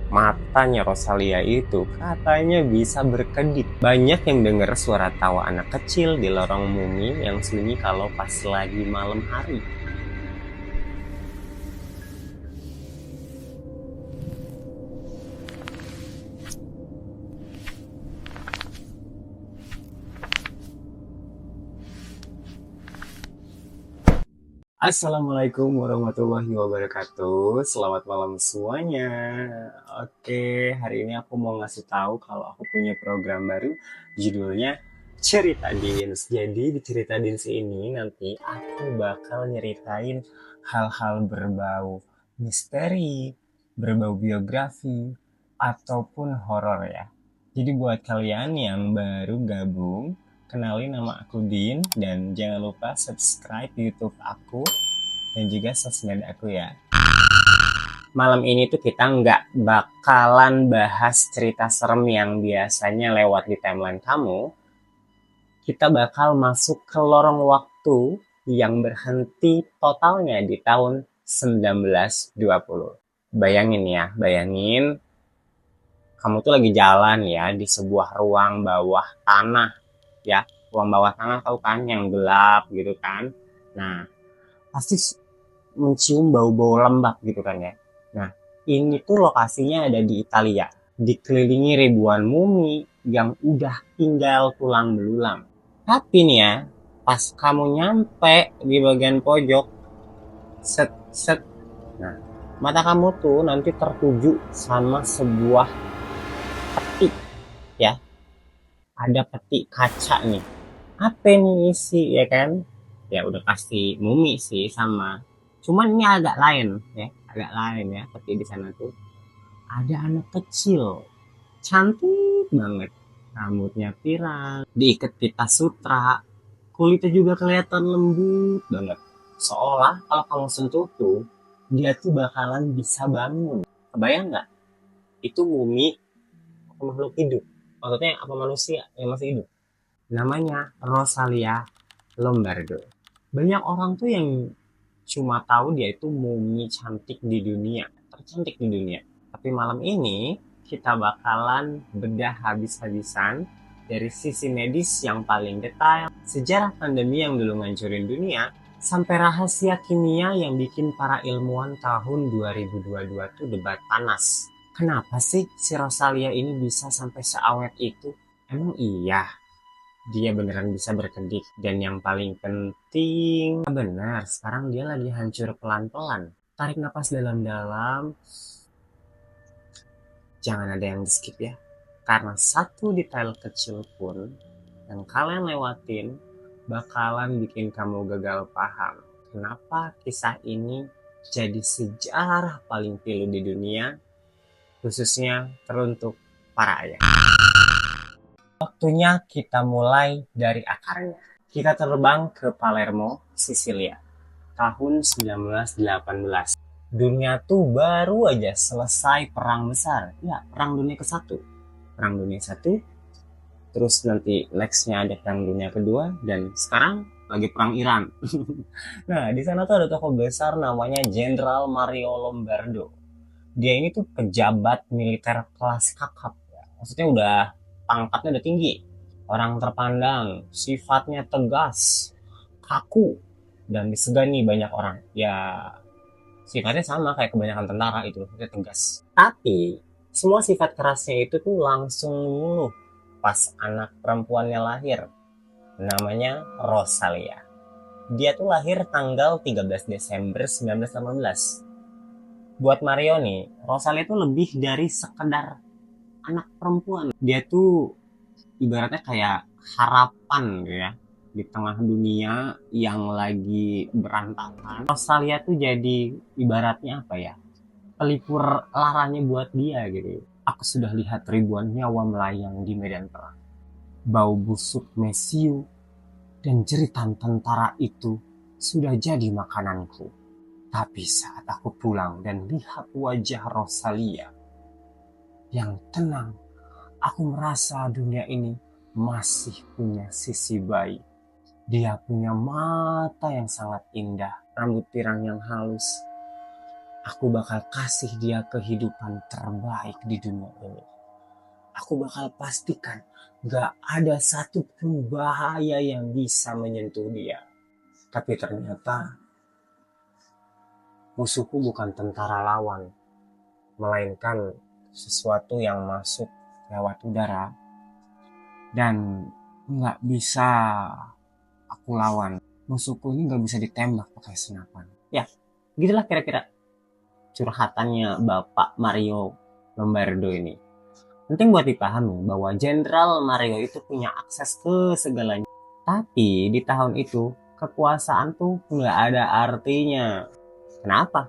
Matanya Rosalia itu katanya bisa berkedip. Banyak yang dengar suara tawa anak kecil di lorong Mumi yang sunyi kalau pas lagi malam hari. Assalamualaikum warahmatullahi wabarakatuh. Selamat malam semuanya. Oke, hari ini aku mau ngasih tahu kalau aku punya program baru, judulnya Cerita Dins. Jadi di Cerita Dins ini nanti aku bakal nyeritain hal-hal berbau misteri, berbau biografi, ataupun horor ya. Jadi buat kalian yang baru gabung, kenalin nama aku Din dan jangan lupa subscribe YouTube aku dan juga sosmed aku ya. Malam ini tuh kita nggak bakalan bahas cerita serem yang biasanya lewat di timeline kamu. Kita bakal masuk ke lorong waktu yang berhenti totalnya di tahun 1920. Bayangin ya, bayangin kamu tuh lagi jalan ya di sebuah ruang bawah tanah ya. Ruang bawah tanah tahu kan yang gelap gitu kan. Nah, pasti mencium bau-bau lembab gitu kan ya. Nah, ini tuh lokasinya ada di Italia, dikelilingi ribuan mumi yang udah tinggal tulang belulang. Tapi nih ya, pas kamu nyampe di bagian pojok, set set, nah mata kamu tuh nanti tertuju sama sebuah peti ya. Ada peti kaca nih. Apa nih isi ya kan? Ya udah pasti mumi sih sama. Cuman ini agak lain ya, agak lain ya. Peti di sana tuh ada anak kecil, cantik banget. Rambutnya pirang, diikat pita sutra, kulitnya juga kelihatan lembut banget. Seolah kalau kamu sentuh tuh, dia tuh bakalan bisa bangun. Kebayang nggak? Itu mumi atau makhluk hidup? Maksudnya apa manusia yang masih hidup? Namanya Rosalia Lombardo. Banyak orang tuh yang cuma tahu dia itu mumi cantik di dunia, tercantik di dunia. Tapi malam ini kita bakalan bedah habis-habisan dari sisi medis yang paling detail, sejarah pandemi yang dulu ngancurin dunia, sampai rahasia kimia yang bikin para ilmuwan tahun 2022 tuh debat panas. Kenapa sih si Rosalia ini bisa sampai seawet itu? Emang iya dia beneran bisa berkedip, dan yang paling penting benar sekarang dia lagi hancur pelan-pelan. Tarik nafas dalam-dalam, jangan ada yang di skip ya, karena satu detail kecil pun yang kalian lewatin bakalan bikin kamu gagal paham kenapa kisah ini jadi sejarah paling pilu di dunia, khususnya teruntuk para ayah. Waktunya kita mulai dari akarnya. Kita terbang ke Palermo, Sisilia, tahun 1918. Dunia tuh baru aja selesai perang besar. Ya, perang dunia ke-1. Perang dunia 1, terus nanti nextnya ada perang dunia kedua, dan sekarang lagi perang Iran. Nah, di sana tuh ada tokoh besar namanya Jenderal Mario Lombardo. Dia ini tuh pejabat militer kelas kakap. Ya. Maksudnya udah pangkatnya udah tinggi, orang terpandang, sifatnya tegas, kaku, dan disegani banyak orang. Ya sifatnya sama kayak kebanyakan tentara itu, dia tegas. Tapi semua sifat kerasnya itu tuh langsung luluh pas anak perempuannya lahir. Namanya Rosalia. Dia tuh lahir tanggal 13 Desember 1918. Buat Mario nih, Rosalia tuh lebih dari sekedar anak perempuan. Dia tuh ibaratnya kayak harapan gitu ya di tengah dunia yang lagi berantakan. Australia tuh jadi ibaratnya apa ya, pelipur laranya buat dia gitu. Aku sudah lihat ribuan nyawa melayang di medan perang, bau busuk mesiu dan jeritan tentara itu sudah jadi makananku. Tapi saat aku pulang dan lihat wajah Rosalia yang tenang, aku merasa dunia ini masih punya sisi baik. Dia punya mata yang sangat indah, rambut pirang yang halus, Aku bakal kasih dia kehidupan terbaik di dunia ini. Aku bakal pastikan gak ada satupun bahaya yang bisa menyentuh dia. Tapi ternyata musuhku bukan tentara lawan, melainkan sesuatu yang masuk lewat udara dan nggak bisa aku lawan. Musuhku ini nggak bisa ditembak pakai senapan. Ya, gitulah kira-kira curhatannya Bapak Mario Lombardo ini. Penting buat dipahami bahwa Jenderal Mario itu punya akses ke segalanya. Tapi di tahun itu kekuasaan tuh nggak ada artinya. Kenapa?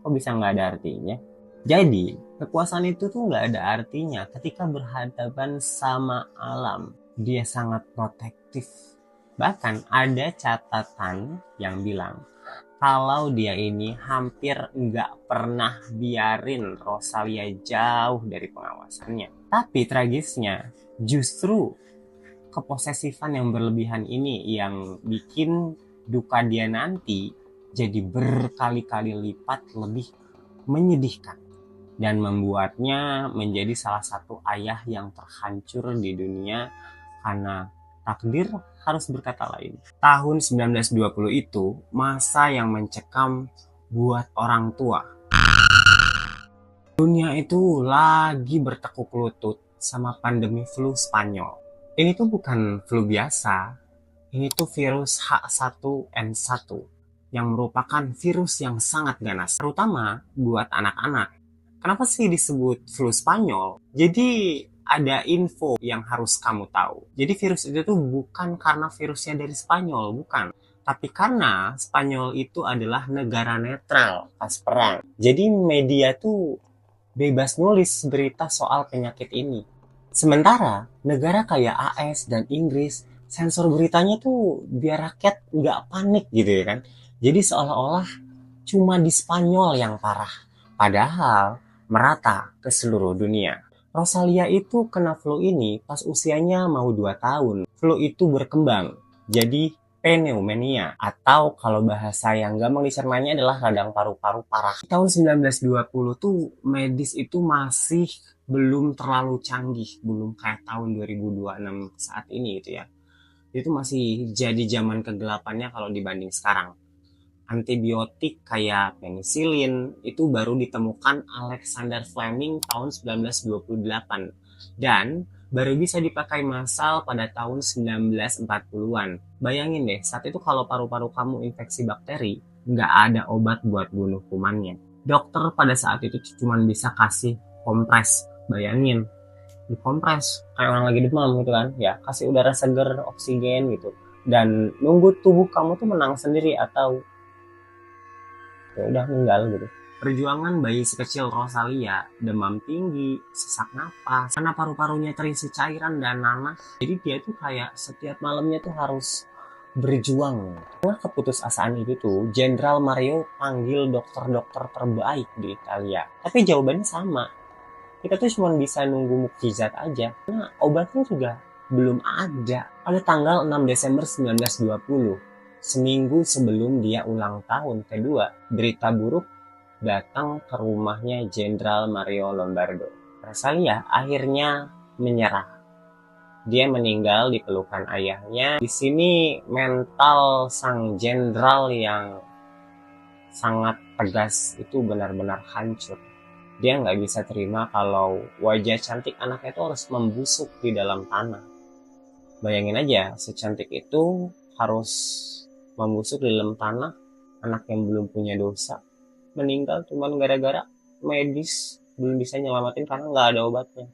Kok bisa nggak ada artinya? Jadi kekuasaan itu tuh nggak ada artinya ketika berhadapan sama alam. Dia sangat protektif. Bahkan ada catatan yang bilang kalau dia ini hampir nggak pernah biarin Rosalia jauh dari pengawasannya. Tapi tragisnya, justru keposesifan yang berlebihan ini yang bikin duka dia nanti jadi berkali-kali lipat lebih menyedihkan dan membuatnya menjadi salah satu ayah yang terhancur di dunia karena takdir harus berkata lain. Tahun 1920 itu masa yang mencekam buat orang tua. Dunia itu lagi bertekuk lutut sama pandemi flu Spanyol. Ini tuh bukan flu biasa, ini tuh virus H1N1 yang merupakan virus yang sangat ganas, terutama buat anak-anak. Kenapa sih disebut flu Spanyol? Jadi ada info yang harus kamu tahu. Jadi virus itu tuh bukan karena virusnya dari Spanyol, bukan. Tapi karena Spanyol itu adalah negara netral pas perang. Jadi media tuh bebas nulis berita soal penyakit ini. Sementara negara kayak AS dan Inggris sensor beritanya tuh biar rakyat nggak panik gitu ya kan. Jadi seolah-olah cuma di Spanyol yang parah. Padahal merata ke seluruh dunia. Rosalia itu kena flu ini pas usianya mau 2 tahun. Flu itu berkembang jadi pneumonia atau kalau bahasa yang gampang dicernanya adalah radang paru-paru parah. Tahun 1920 tuh medis itu masih belum terlalu canggih, belum kayak tahun 2026 saat ini gitu ya. Itu masih jadi zaman kegelapannya kalau dibanding sekarang. Antibiotik kayak penisilin itu baru ditemukan Alexander Fleming tahun 1928 dan baru bisa dipakai massal pada tahun 1940-an. Bayangin deh, saat itu kalau paru-paru kamu infeksi bakteri, nggak ada obat buat bunuh kumannya. Dokter pada saat itu cuma bisa kasih kompres. Bayangin, dikompres kayak orang lagi demam gitu kan, ya kasih udara seger, oksigen gitu. Dan nunggu tubuh kamu tuh menang sendiri atau ya udah meninggal gitu. Perjuangan bayi sekecil Rosalia, demam tinggi, sesak napas, karena paru-parunya terisi cairan dan nanah. Jadi dia tuh kayak setiap malamnya tuh harus berjuang. Karena keputusasaan itu tuh, Jenderal Mario panggil dokter-dokter terbaik di Italia. Tapi jawabannya sama. Kita tuh cuma bisa nunggu mukjizat aja. Karena obatnya juga belum ada. Pada tanggal 6 Desember 1920, seminggu sebelum dia ulang tahun kedua, berita buruk datang ke rumahnya Jenderal Mario Lombardo. Rosalia akhirnya menyerah. Dia meninggal di pelukan ayahnya. Di sini mental sang jenderal yang sangat tegas itu benar-benar hancur. Dia nggak bisa terima kalau wajah cantik anaknya itu harus membusuk di dalam tanah. Bayangin aja, secantik itu harus membusuk di dalam tanah, anak yang belum punya dosa meninggal cuman gara-gara medis belum bisa nyelamatin karena nggak ada obatnya.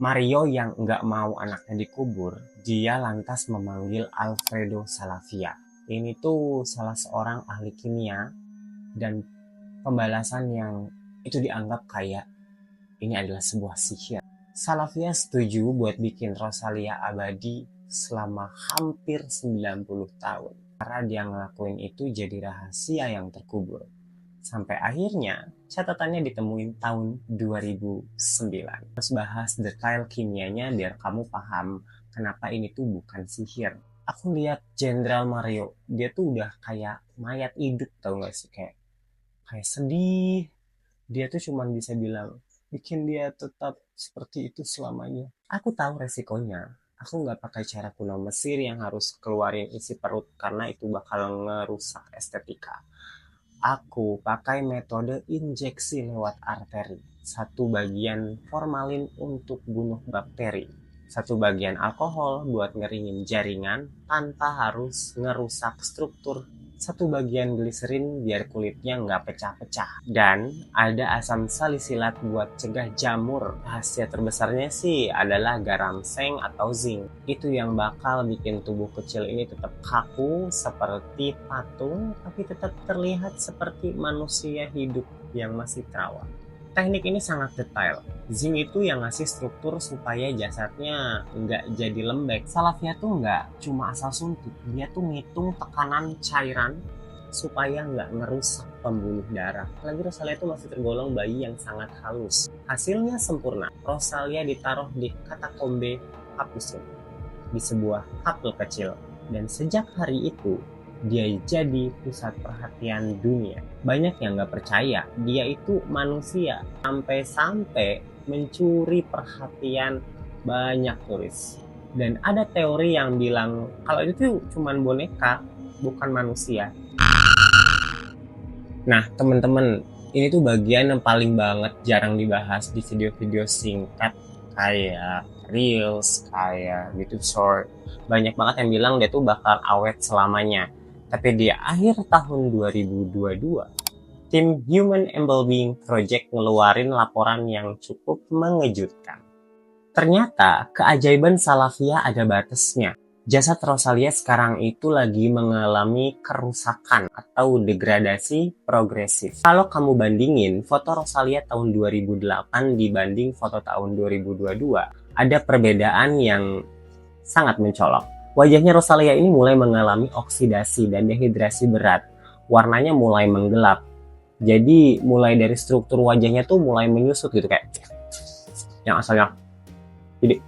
Mario yang nggak mau anaknya dikubur, dia lantas memanggil Alfredo Salavia. Ini tuh salah seorang ahli kimia dan pembalasan yang itu dianggap kayak ini adalah sebuah sihir. Salavia setuju buat bikin Rosalia abadi selama hampir 90 tahun. Karena dia ngelakuin itu jadi rahasia yang terkubur. Sampai akhirnya catatannya ditemuin tahun 2009. Terus bahas detail kimianya biar kamu paham kenapa ini tuh bukan sihir. Aku lihat Jenderal Mario, dia tuh udah kayak mayat hidup tau gak sih, kayak kayak sedih. Dia tuh cuman bisa bilang, bikin dia tetap seperti itu selamanya. Aku tahu resikonya. Aku nggak pakai cara kuno Mesir yang harus keluarin isi perut karena itu bakal ngerusak estetika. Aku pakai metode injeksi lewat arteri. Satu bagian formalin untuk bunuh bakteri. Satu bagian alkohol buat ngeringin jaringan tanpa harus ngerusak struktur. Satu bagian gliserin biar kulitnya nggak pecah-pecah. Dan ada asam salisilat buat cegah jamur. Rahasia terbesarnya sih adalah garam seng atau zinc. Itu yang bakal bikin tubuh kecil ini tetap kaku seperti patung, tapi tetap terlihat seperti manusia hidup yang masih terawat. Teknik ini sangat detail. Zinc itu yang ngasih struktur supaya jasadnya nggak jadi lembek. Salafia tuh nggak cuma asal suntik, dia tuh ngitung tekanan cairan supaya nggak ngerusak pembuluh darah. Apalagi Rosalia itu masih tergolong bayi yang sangat halus. Hasilnya sempurna. Rosalia ditaruh di katakombe Capucin di sebuah kapel kecil. Dan sejak hari itu, dia jadi pusat perhatian dunia. Banyak yang gak percaya dia itu manusia, sampai-sampai mencuri perhatian banyak turis. Dan ada teori yang bilang kalau itu tuh cuman boneka, bukan manusia. Nah temen-temen, ini tuh bagian yang paling banget jarang dibahas di video-video singkat kayak Reels, kayak YouTube Short. Banyak banget yang bilang dia tuh bakal awet selamanya. Tapi di akhir tahun 2022, tim Human Embalming Project ngeluarin laporan yang cukup mengejutkan. Ternyata keajaiban Salafia ada batasnya. Jasad Rosalia sekarang itu lagi mengalami kerusakan atau degradasi progresif. Kalau kamu bandingin foto Rosalia tahun 2008 dibanding foto tahun 2022, ada perbedaan yang sangat mencolok. Wajahnya Rosalia ini mulai mengalami oksidasi dan dehidrasi berat. Warnanya mulai menggelap. Jadi mulai dari struktur wajahnya tuh mulai menyusut gitu kayak yang asalnya. Jadi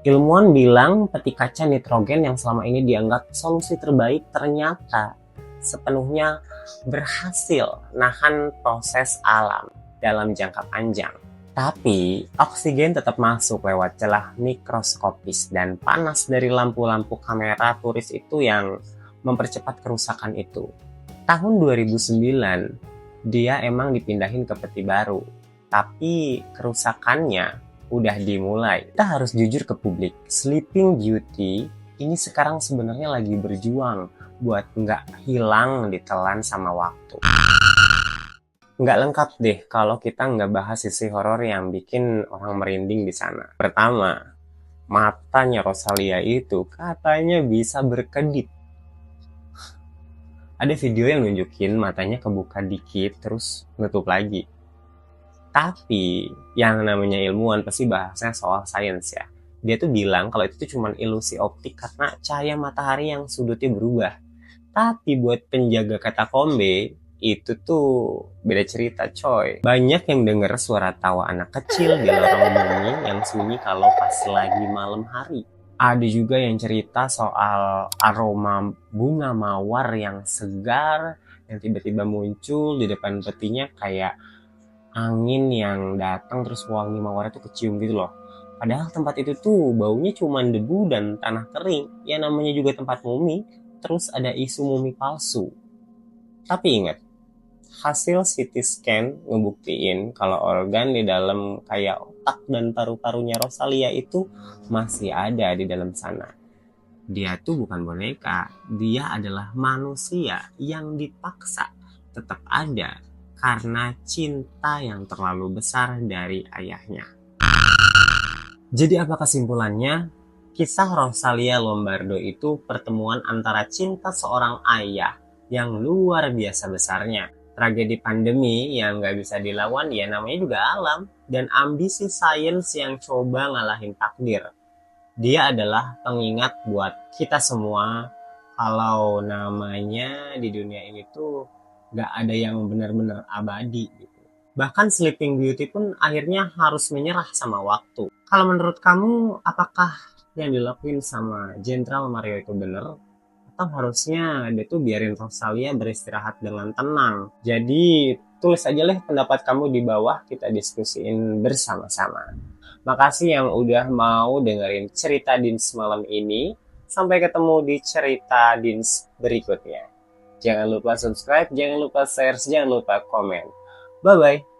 ilmuwan bilang peti kaca nitrogen yang selama ini dianggap solusi terbaik ternyata sepenuhnya berhasil nahan proses alam dalam jangka panjang. Tapi oksigen tetap masuk lewat celah mikroskopis dan panas dari lampu-lampu kamera turis itu yang mempercepat kerusakan itu. Tahun 2009 dia emang dipindahin ke peti baru, tapi kerusakannya udah dimulai. Kita harus jujur ke publik, Sleeping Beauty ini sekarang sebenarnya lagi berjuang buat nggak hilang ditelan sama waktu. Nggak lengkap deh kalau kita nggak bahas sisi horor yang bikin orang merinding di sana. Pertama, matanya Rosalia itu katanya bisa berkedip. Ada video yang nunjukin matanya kebuka dikit terus nutup lagi. Tapi yang namanya ilmuwan pasti bahasnya soal sains ya. Dia tuh bilang kalau itu tuh cuma ilusi optik karena cahaya matahari yang sudutnya berubah. Tapi buat penjaga katakombe itu tuh beda cerita coy. Banyak yang denger suara tawa anak kecil di lorong bumi yang sunyi kalau pas lagi malam hari. Ada juga yang cerita soal aroma bunga mawar yang segar yang tiba-tiba muncul di depan petinya kayak angin yang datang terus wangi mawar itu kecium gitu loh. Padahal tempat itu tuh baunya cuma debu dan tanah kering. Ya namanya juga tempat mumi. Terus ada isu mumi palsu. Tapi ingat, hasil CT scan ngebuktiin kalau organ di dalam kayak otak dan paru-parunya Rosalia itu masih ada di dalam sana. Dia tuh bukan boneka, dia adalah manusia yang dipaksa tetap ada karena cinta yang terlalu besar dari ayahnya. Jadi apa kesimpulannya? Kisah Rosalia Lombardo itu pertemuan antara cinta seorang ayah yang luar biasa besarnya, tragedi pandemi yang gak bisa dilawan ya namanya juga alam, dan ambisi sains yang coba ngalahin takdir. Dia adalah pengingat buat kita semua kalau namanya di dunia ini tuh gak ada yang benar-benar abadi gitu. Bahkan Sleeping Beauty pun akhirnya harus menyerah sama waktu. Kalau menurut kamu apakah yang dilakuin sama Jenderal Mario itu benar atau harusnya dia tuh biarin Rosalia beristirahat dengan tenang? Jadi tulis aja lah pendapat kamu di bawah, kita diskusiin bersama-sama. Makasih yang udah mau dengerin cerita Dins malam ini. Sampai ketemu di cerita Dins berikutnya. Jangan lupa subscribe, jangan lupa share, jangan lupa komen. Bye-bye.